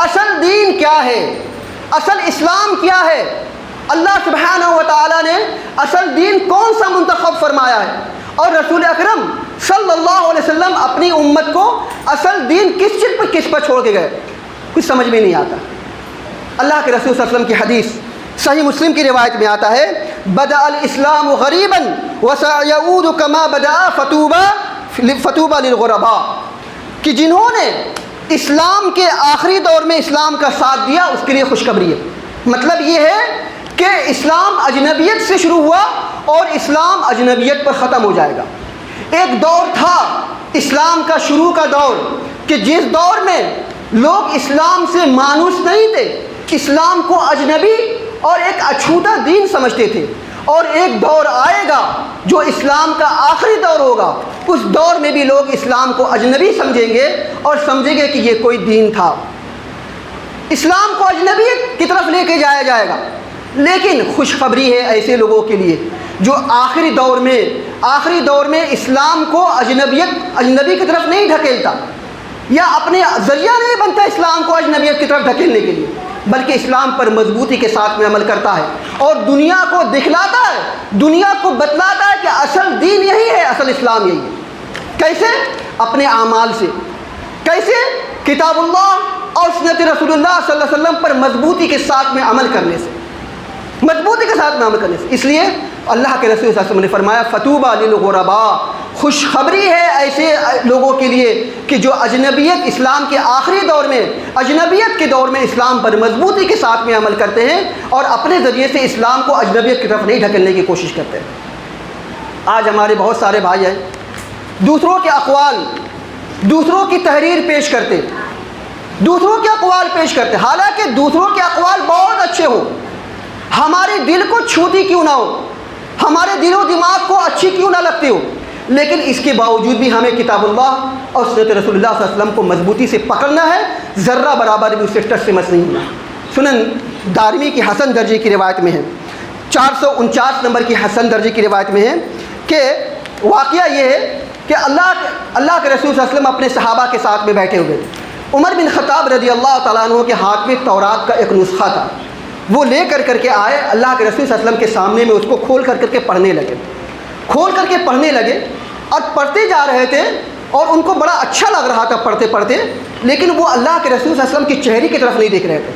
اصل دین کیا ہے، اصل اسلام کیا ہے، اللہ سبحانہ و تعالیٰ نے اصل دین کون سا منتخب فرمایا ہے، اور رسول اکرم صلی اللہ علیہ وسلم اپنی امت کو اصل دین کس پر چھوڑ کے گئے، کچھ سمجھ میں نہیں آتا۔ اللہ کے رسول صلی اللہ علیہ وسلم کی حدیث صحیح مسلم کی روایت میں آتا ہے بدأ الاسلام غریبا وسيعود كما بدأ فتوبى للغرباء، کہ جنہوں نے اسلام کے آخری دور میں اسلام کا ساتھ دیا اس کے لیے خوشخبری ہے۔ مطلب یہ ہے کہ اسلام اجنبیت سے شروع ہوا اور اسلام اجنبیت پر ختم ہو جائے گا۔ ایک دور تھا اسلام کا شروع کا دور کہ جس دور میں لوگ اسلام سے مانوس نہیں تھے، اسلام کو اجنبی اور ایک اچھوتا دین سمجھتے تھے، اور ایک دور آئے گا جو اسلام کا آخری دور ہوگا، اس دور میں بھی لوگ اسلام کو اجنبی سمجھیں گے اور سمجھیں گے کہ یہ کوئی دین تھا، اسلام کو اجنبیت کی طرف لے کے جایا جائے گا۔ لیکن خوشخبری ہے ایسے لوگوں کے لیے جو آخری دور میں اسلام کو اجنبی کی طرف نہیں ڈھکیلتا، یا اپنے ذریعہ نہیں بنتا اسلام کو اجنبیت کی طرف ڈھکیلنے کے لیے، بلکہ اسلام پر مضبوطی کے ساتھ میں عمل کرتا ہے اور دنیا کو دکھلاتا ہے، دنیا کو بتلاتا ہے کہ اصل دین یہی ہے، اصل اسلام یہی ہے۔ کیسے؟ اپنے اعمال سے۔ کیسے؟ کتاب اللہ اور سنت رسول اللہ صلی اللہ علیہ وسلم پر مضبوطی کے ساتھ میں عمل کرنے سے، اس لیے اللہ کے رسول صلی اللہ علیہ وسلم نے فرمایا فطوبى للغرباء، خوشخبری ہے ایسے لوگوں کے لیے کہ جو اجنبیت، اسلام کے آخری دور میں، اجنبیت کے دور میں اسلام پر مضبوطی کے ساتھ میں عمل کرتے ہیں اور اپنے ذریعے سے اسلام کو اجنبیت کی طرف نہیں ڈھکیلنے کی کوشش کرتے ہیں۔ آج ہمارے بہت سارے بھائی ہیں دوسروں کے اقوال، دوسروں کی تحریر پیش کرتے، دوسروں کے اقوال پیش کرتے، حالانکہ دوسروں کے اقوال بہت اچھے ہوں، ہمارے دل کو چھوتی کیوں نہ ہو، ہمارے دل و دماغ کو اچھی کیوں نہ لگتی ہو، لیکن اس کے باوجود بھی ہمیں کتاب اللہ اور سنت رسول اللہ صلی اللہ علیہ وسلم کو مضبوطی سے پکڑنا ہے، ذرہ برابر بھی اس سے ٹچ سے مس نہیں ہونا۔ سنن دارمی کی حسن درجے کی روایت میں ہے، 449 نمبر کی حسن درجے کی روایت میں ہے کہ واقعہ یہ ہے کہ اللہ کے رسول صلی اللہ علیہ وسلم اپنے صحابہ کے ساتھ میں بیٹھے ہوئے، عمر بن خطاب رضی اللہ تعالیٰ عنہ کے ہاتھ میں تورات کا ایک نسخہ تھا، وہ لے کر کے آئے، اللہ کے رسول صلی اللہ علیہ وسلم کے سامنے میں اس کو کھول کر کے پڑھنے لگے اور پڑھتے جا رہے تھے، اور ان کو بڑا اچھا لگ رہا تھا پڑھتے پڑھتے، لیکن وہ اللہ کے رسول صلی اللہ علیہ وسلم کی چہرے کی طرف نہیں دیکھ رہے تھے۔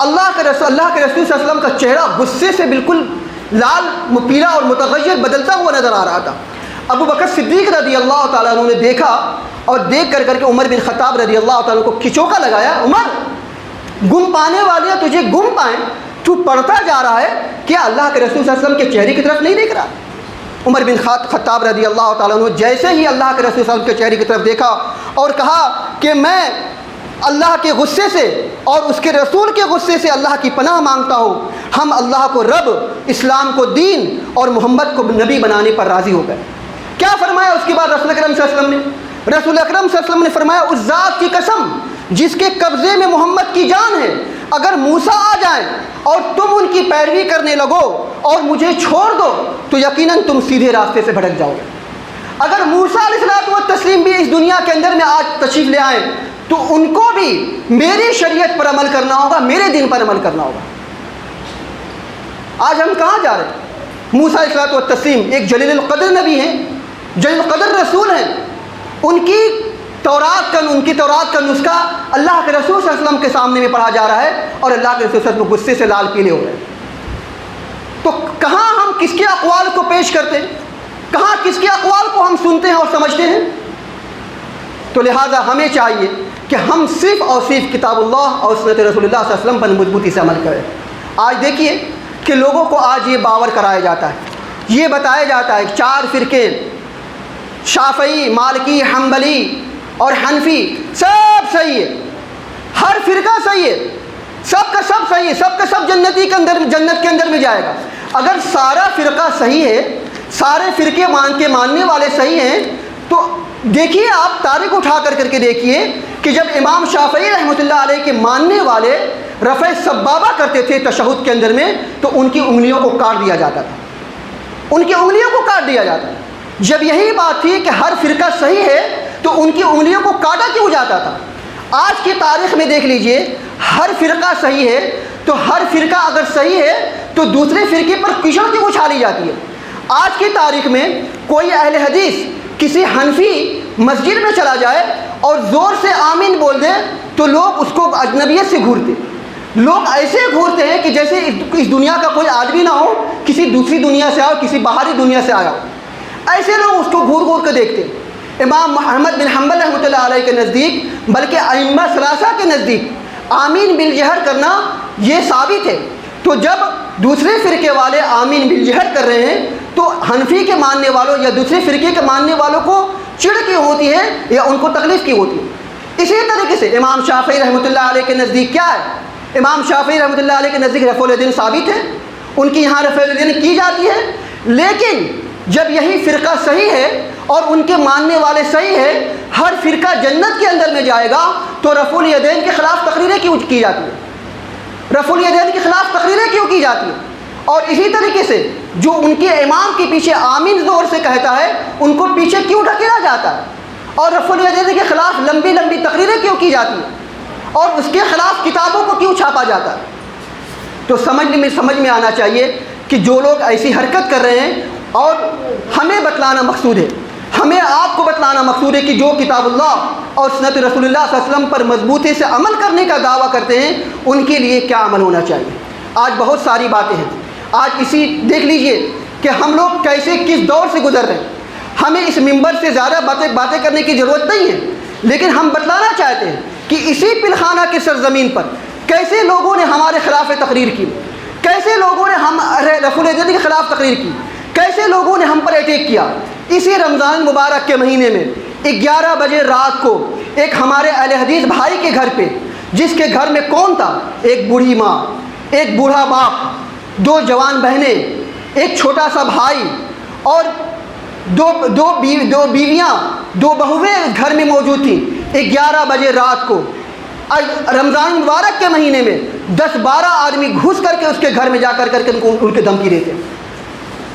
اللہ کے رسول صلی اللہ علیہ وسلم کا چہرہ غصے سے بالکل لال، پیلا اور متغیر بدلتا ہوا نظر آ رہا تھا۔ ابو بکر صدیق رضی اللہ تعالیٰ عنہ نے دیکھا، اور دیکھ کر کے عمر بن خطاب رضی اللہ تعالیٰ عنہ کو کھچوکا لگایا، عمر گم پانے والے تجھے گم پائیں، تو پڑھتا جا رہا ہے، کیا اللہ کے رسول صلی اللہ علیہ وسلم کے چہرے کی طرف نہیں دیکھ رہا؟ عمر بن خطاب رضی اللہ تعالیٰ عنہ جیسے ہی اللہ کے رسول صلی اللہ علیہ وسلم کے چہرے کی طرف دیکھا اور کہا کہ میں اللہ کے غصے سے اور اس کے رسول کے غصے سے اللہ کی پناہ مانگتا ہوں، ہم اللہ کو رب، اسلام کو دین اور محمد کو نبی بنانے پر راضی ہو گئے۔ کیا فرمایا اس کے بعد رسول اکرم صلی اللہ علیہ وسلم نے؟ رسول اکرم صلی اللہ علیہ وسلم نے فرمایا اس ذات کی قسم جس کے قبضے میں محمد کی جان ہے، اگر موسیٰ آ جائیں اور تم ان کی پیروی کرنے لگو اور مجھے چھوڑ دو تو یقیناً تم سیدھے راستے سے بھٹک جاؤ گے۔ اگر موسیٰ علیہ الصلوۃ والتسلیم بھی اس دنیا کے اندر میں آج تشریف لے آئیں تو ان کو بھی میری شریعت پر عمل کرنا ہوگا، میرے دین پر عمل کرنا ہوگا۔ آج ہم کہاں جا رہے ہیں؟ موسیٰ علیہ الصلوۃ والتسلیم ایک جلیل القدر نبی ہیں، جلیل القدر رسول ہیں، ان کی تورات کا نسخہ اللہ کے رسول صلی اللہ علیہ وسلم کے سامنے میں پڑھا جا رہا ہے، اور اللہ کے رسول صلی اللہ علیہ وسلم غصے سے لال پیلے ہو رہے ہیں۔ تو کہاں ہم کس کے اقوال کو پیش کرتے ہیں، کہاں کس کے اقوال کو ہم سنتے ہیں اور سمجھتے ہیں؟ تو لہٰذا ہمیں چاہیے کہ ہم صرف اور صرف کتاب اللہ اور سنت رسول اللہ صلی اللہ علیہ وسلم پر مضبوطی سے عمل کریں۔ آج دیکھیے کہ لوگوں کو آج یہ باور کرایا جاتا ہے، یہ بتایا جاتا ہے 4 فرقے، شافعی، مالکی، حنبلی اور حنفی، سب صحیح ہے، ہر فرقہ صحیح ہے، سب کا سب صحیح ہے، سب کا سب جنت کے اندر میں جائے گا۔ اگر سارا فرقہ صحیح ہے، سارے فرقے ماننے والے صحیح ہیں، تو دیکھیے آپ تاریخ اٹھا کر کے دیکھیے کہ جب امام شافعی رحمۃ اللہ علیہ کے ماننے والے رفع سبابہ کرتے تھے تشہد کے اندر میں، تو ان کی انگلیوں کو کاٹ دیا جاتا تھا، ان کی انگلیوں کو کاٹ دیا جاتا ہے۔ جب یہی بات تھی کہ ہر فرقہ صحیح ہے تو ان کی انگلیوں کو کاٹا کیوں جاتا تھا؟ آج کی تاریخ میں دیکھ لیجئے، ہر فرقہ صحیح ہے تو ہر فرقہ اگر صحیح ہے تو دوسرے فرقے پر کیچڑ کیوں اچھالی جاتی ہے؟ آج کی تاریخ میں کوئی اہل حدیث کسی حنفی مسجد میں چلا جائے اور زور سے آمین بول دے تو لوگ اس کو اجنبیت سے گھورتے، لوگ ایسے گھورتے ہیں کہ جیسے اس دنیا کا کوئی آدمی نہ ہو، کسی دوسری دنیا سے آیا ہو، کسی باہری دنیا سے آیا ہو، ایسے لوگ اس کو گھور گھور کے دیکھتے ہیں۔ امام احمد بن حنبل رحمۃ اللہ علیہ کے نزدیک، بلکہ ائمہ ثلاثہ کے نزدیک آمین بالجہر کرنا یہ ثابت ہے۔ تو جب دوسرے فرقے والے آمین بالجہر کر رہے ہیں تو حنفی کے ماننے والوں یا دوسرے فرقے کے ماننے والوں کو چڑ کی ہوتی ہے یا ان کو تکلیف کی ہوتی ہے؟ اسی طریقے سے امام شافعی رحمۃ اللہ علیہ کے نزدیک کیا ہے؟ امام شافعی رحمۃ اللہ علیہ کے نزدیک رفع الیدین ثابت ہے، ان کی یہاں رفع الیدین کی جاتی ہے، لیکن جب یہی فرقہ صحیح ہے اور ان کے ماننے والے صحیح ہے، ہر فرقہ جنت کے اندر میں جائے گا، تو رفع الیدین کے خلاف تقریریں کیوں کی جاتی ہیں؟ رفع الیدین کے خلاف تقریریں کیوں کی جاتی ہیں؟ اور اسی طریقے سے جو ان کے امام کے پیچھے آمین زور سے کہتا ہے، ان کو پیچھے کیوں ڈھکیلا جاتا ہے؟ اور رفع الیدین کے خلاف لمبی لمبی تقریریں کیوں کی جاتی ہیں؟ اور اس کے خلاف کتابوں کو کیوں چھاپا جاتا ہے؟ تو سمجھ میں آنا چاہیے کہ جو لوگ ایسی حرکت کر رہے ہیں، اور ہمیں بتلانا مقصود ہے، ہمیں آپ کو بتلانا مقصود ہے کہ جو کتاب اللہ اور سنت رسول اللہ صلی اللہ علیہ وسلم پر مضبوطی سے عمل کرنے کا دعویٰ کرتے ہیں، ان کے لیے کیا عمل ہونا چاہیے۔ آج بہت ساری باتیں ہیں، آج دیکھ لیجئے کہ ہم لوگ کیسے کس دور سے گزر رہے ہیں۔ ہمیں اس ممبر سے زیادہ باتیں کرنے کی ضرورت نہیں ہے، لیکن ہم بتلانا چاہتے ہیں کہ اسی پلخانہ کی سرزمین پر کیسے لوگوں نے ہمارے خلاف تقریر کی، کیسے لوگوں نے ہم رفع الیدین کے خلاف تقریر کی، کیسے لوگوں نے ہم پر اٹیک کیا۔ اسی رمضان مبارک کے مہینے میں 11 بجے رات کو ایک ہمارے اہل حدیث بھائی کے گھر پہ، جس کے گھر میں کون تھا؟ ایک بوڑھی ماں، ایک بوڑھا باپ، 2 جوان بہنیں، ایک چھوٹا سا بھائی، اور دو بیویاں، 2 بہویں گھر میں موجود تھیں۔ 11 بجے رات کو رمضان مبارک کے مہینے میں 10-12 آدمی گھس کر کے اس کے گھر میں جا کر کے ان کو دھمکی دیتے،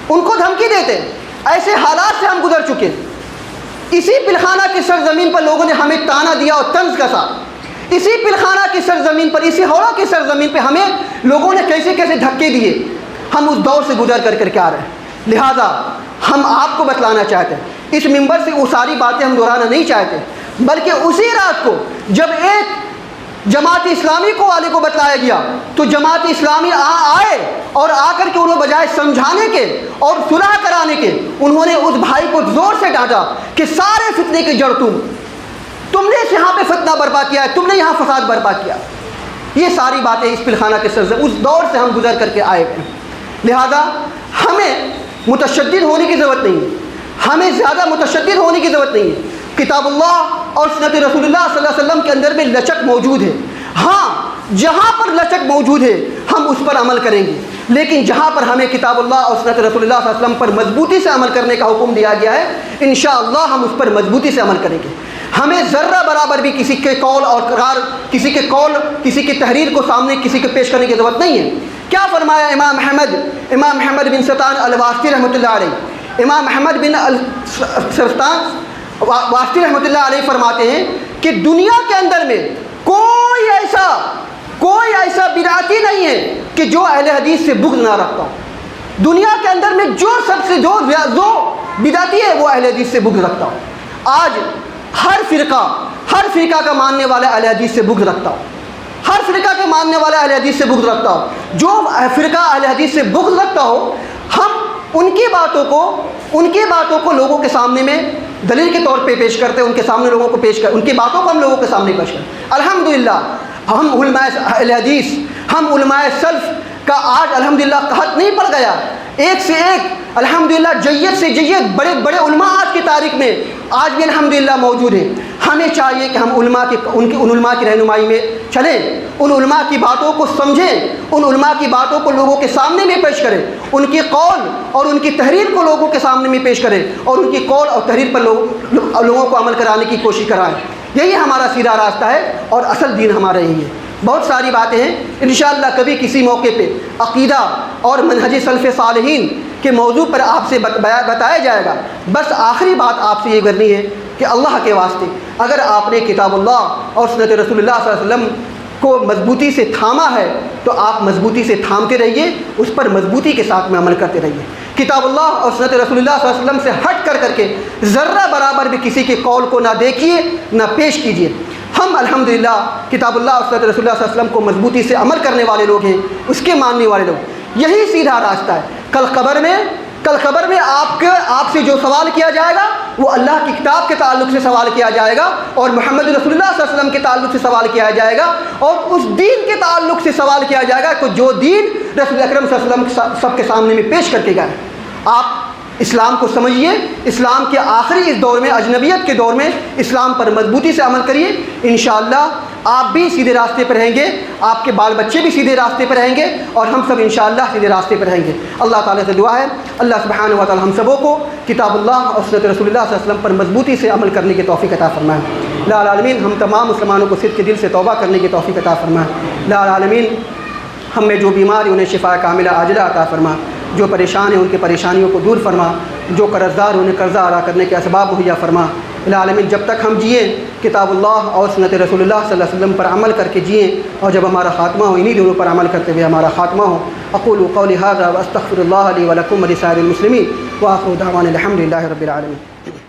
ان کو دھمکی دیتے۔ ایسے حالات سے ہم گزر چکے۔ اسی پلخانہ کی سرزمین پر لوگوں نے ہمیں تانا دیا اور طنز کسا۔ اسی پلخانہ کی سرزمین پر، اسی ہورا کی سرزمین پہ ہمیں لوگوں نے کیسے کیسے دھکے دیے۔ ہم اس دور سے گزر کر کے آ رہے ہیں، لہٰذا ہم آپ کو بتلانا چاہتے ہیں، اس ممبر سے وہ ساری باتیں ہم دہرانا نہیں چاہتے، بلکہ اسی رات کو جب ایک جماعت اسلامی والے کو بتلایا گیا، تو جماعت اسلامی آئے اور آ کر کے انہوں بجائے سمجھانے کے اور صلح کرانے کے، انہوں نے اس بھائی کو زور سے ڈانٹا کہ سارے فتنے کی جڑ تم نے یہاں پہ فتنہ برپا کیا ہے، تم نے یہاں فساد برپا کیا۔ یہ ساری باتیں اس پلخانہ کے سرزمین، اس دور سے ہم گزر کر کے آئے ہیں، لہذا ہمیں متشدد ہونے کی ضرورت نہیں ہے، ہمیں زیادہ متشدد ہونے کی ضرورت نہیں ہے۔ کتاب اللہ اور سنت رسول اللہ صلی اللہ علیہ وسلم کے اندر میں لچک موجود ہے، ہاں جہاں پر لچک موجود ہے ہم اس پر عمل کریں گے، لیکن جہاں پر ہمیں کتاب اللہ اور سنت رسول اللہ صلی اللہ علیہ وسلم پر مضبوطی سے عمل کرنے کا حکم دیا گیا ہے، انشاءاللہ ہم اس پر مضبوطی سے عمل کریں گے۔ ہمیں ذرہ برابر بھی کسی کے قول اور قرار، کسی کی تحریر کو سامنے کسی کے پیش کرنے کی ضرورت نہیں ہے۔ کیا فرمایا امام احمد بن سلطان الواسطی رحمۃ اللہ علیہ، امام احمد بن سلطان واسطی رحمۃ اللہ علیہ فرماتے ہیں کہ دنیا کے اندر میں کوئی ایسا بدعتی نہیں ہے کہ جو اہل حدیث سے بغض نہ رکھتا ہو۔ دنیا کے اندر میں جو سب سے جو بدعتی ہے وہ اہل حدیث سے بغض رکھتا ہو۔ آج ہر فرقہ کا ماننے والا اہل حدیث سے بغض رکھتا ہو، ہر فرقہ کے ماننے والا اہل حدیث سے بغض رکھتا ہو۔ جو فرقہ اہل حدیث سے بغض رکھتا ہو، ہم ان کی باتوں کو لوگوں کے سامنے میں دلیل کے طور پہ پیش کرتے ہیں، ان کے سامنے لوگوں کو پیش کرتے، ان کی باتوں کو ہم لوگوں کے سامنے پیش کرتے ہیں۔ الحمدللہ ہم علماء اہل حدیث، ہم علماء سلف کا آج الحمدللہ قحط نہیں پڑ گیا، ایک سے ایک الحمدللہ جید سے جید بڑے بڑے علماء آج کی تاریخ میں آج بھی الحمدللہ موجود ہیں۔ ہمیں چاہیے کہ ہم ان علماء کی رہنمائی میں چلیں، ان علماء کی باتوں کو سمجھیں، ان علماء کی باتوں کو لوگوں کے سامنے میں پیش کریں، ان کی قول اور ان کی تحریر کو لوگوں کے سامنے میں پیش کریں، اور ان کی قول اور تحریر پر لوگوں کو عمل کرانے کی کوشش کرائیں۔ یہی ہمارا سیدھا راستہ ہے اور اصل دین ہمارا یہی ہے۔ بہت ساری باتیں ہیں، انشاءاللہ کبھی کسی موقع پہ عقیدہ اور منہج سلف صالحین کے موضوع پر آپ سے بتایا جائے گا۔ بس آخری بات آپ سے یہ کرنی ہے کہ اللہ کے واسطے اگر آپ نے کتاب اللہ اور سنت رسول اللہ صلی اللہ علیہ وسلم کو مضبوطی سے تھاما ہے تو آپ مضبوطی سے تھامتے رہیے، اس پر مضبوطی کے ساتھ میں عمل کرتے رہیے۔ کتاب اللہ اور سنت رسول اللہ صلی اللہ علیہ وسلم سے ہٹ کر کے ذرہ برابر بھی کسی کے قول کو نہ دیکھیے نہ پیش کیجیے۔ ہم الحمدللہ کتاب اللہ اور سنت رسول اللہ صلی اللہ علیہ وسلم کو مضبوطی سے عمل کرنے والے لوگ ہیں، اس کے ماننے والے لوگ، یہی سیدھا راستہ ہے۔ کل قبر میں آپ سے جو سوال کیا جائے گا وہ اللہ کی کتاب کے تعلق سے سوال کیا جائے گا، اور محمد رسول اللہ صلی اللہ علیہ وسلم کے تعلق سے سوال کیا جائے گا، اور اس دین کے تعلق سے سوال کیا جائے گا کہ جو دین رسول اکرم صلی اللہ علیہ وسلم سب کے سامنے میں پیش کر کے گئے۔ آپ اسلام کو سمجھیے، اسلام کے آخری اس دور میں، اجنبیت کے دور میں اسلام پر مضبوطی سے عمل کریے، انشاءاللہ آپ بھی سیدھے راستے پر رہیں گے، آپ کے بال بچے بھی سیدھے راستے پر رہیں گے، اور ہم سب انشاءاللہ سیدھے راستے پر رہیں گے۔ اللہ تعالیٰ سے دعا ہے اللہ سبحانہ و تعالیٰ ہم سبوں کو کتاب اللہ اور سنت رسول اللہ صلی اللہ علیہ وسلم پر مضبوطی سے عمل کرنے کی توفیق عطا فرمائے۔ لا العالمین ہم تمام مسلمانوں کو صدق کے دل سے توبہ کرنے کی توفیق عطا فرمائے۔ لا العالمین ہم میں جو بیمار ہیں انہیں شفا کاملہ عاجلہ عطا فرما، جو پریشان ہیں ان کی پریشانیوں کو دور فرما، جو قرض دار انہیں قرضہ ادا کرنے کے اسباب مہیا فرما۔ العالمین جب تک ہم جئیں کتاب اللہ اور سنت رسول اللہ صلی اللہ علیہ وسلم پر عمل کر کے جئیں، اور جب ہمارا خاتمہ ہو انہی دونوں پر عمل کرتے ہوئے ہمارا خاتمہ ہو۔ اقول قولی ھذا واستغفر اللہ لی ولکم ولسائر المسلمین، وآخر دعوانا الحمد للہ رب العالمین۔